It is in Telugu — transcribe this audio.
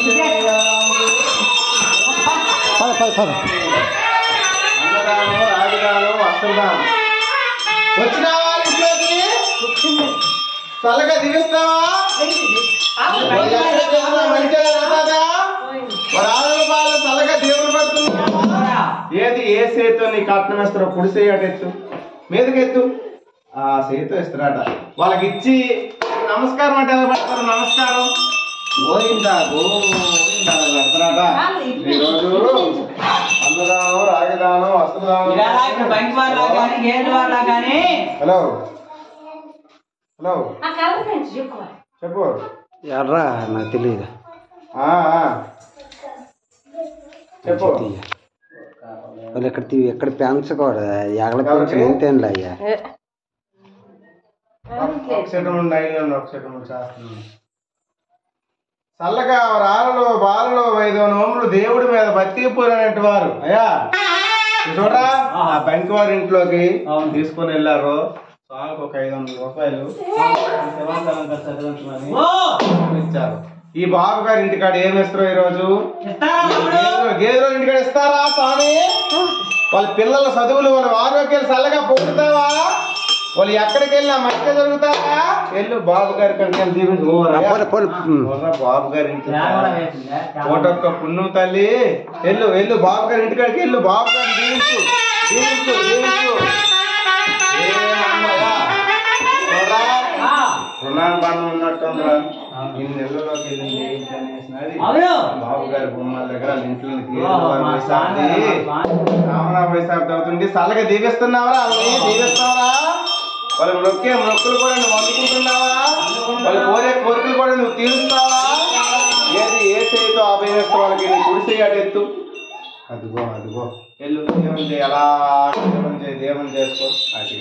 అన్నదానం రాజదానం వస్త్రదానం వచ్చిన ఇంట్లోకి చల్లగా దిగిస్తావా చల్లగా దేవుడు పడుతున్నా ఏది ఏ చేతితో నీ కట్నం వేస్తారో కుడి చేయటెత్తు మీదకి ఎత్తు ఆ చేతితో ఇస్తారట వాళ్ళకి ఇచ్చి నమస్కారం అంటే ఎలా పెడతారు నమస్కారం గోవిందా గోవిందా పెడతారట ఈరోజు అన్నదానం రాగదానం వస్త్రదానం హలో హలో చెప్పు ఎర్రా నాకు తెలియదు చెప్పు వాళ్ళు ఎక్కడ పెంచకూడదు ఎగల పెంచలు ఏం తినలే అయ్యా చల్లగా రాళ్ళలో బాలలో 5 నోములు దేవుడి మీద భక్తి పూరైనట్టు వారు అయ్యా చూడరా ఆ బంకి వారి ఇంట్లోకి తీసుకొని వెళ్ళారు స్వామికి ఒక 500 రూపాయలు ఇచ్చారు ఈ బాబు గారి ఇంటికాడ ఏమి ఇస్తారో ఈ రోజు గేదెల ఇంటికాడ ఇస్తారా స్వామి వాళ్ళ పిల్లల చదువులు వాళ్ళ ఆరోగ్యాలు చల్లగా పొగుతావా వాళ్ళు ఎక్కడికి వెళ్ళినా మంచిగా జరుగుతారా వెళ్ళు బాబు గారి కనుక దీవించు బాబు గారి ఇంటి ఫోటోక్క పుణ్యం తల్లి వెళ్ళు వెళ్ళు బాబు గారి ఇంటికాడికి వెళ్ళు బాబు గారిని దీవించు దీవించు దీవించు రుణాన్ని బంధం ఉన్నట్టుందిరా ఇన్ని నెలల్లోకి వెళ్ళింది బాబు గారి బొమ్మల దగ్గర ఇంట్లోకి రామనా వైశాఖ అవుతుంది చల్లగా దీవిస్తున్నావరా వాళ్ళని దీవిస్తావరా వాళ్ళ మొక్కులు కూడా నువ్వు అందుకుంటున్నావా వాళ్ళు కోరే కోరికలు కూడా నువ్వు తీరుస్తావా ఏది ఏ చేయితో ఆపేస్తే వాళ్ళకి నీ కుడి చేయటెత్తు అదిగో అదిగో వెళ్ళు దేవుని చేయి అలా దేవుని చేసుకో అటు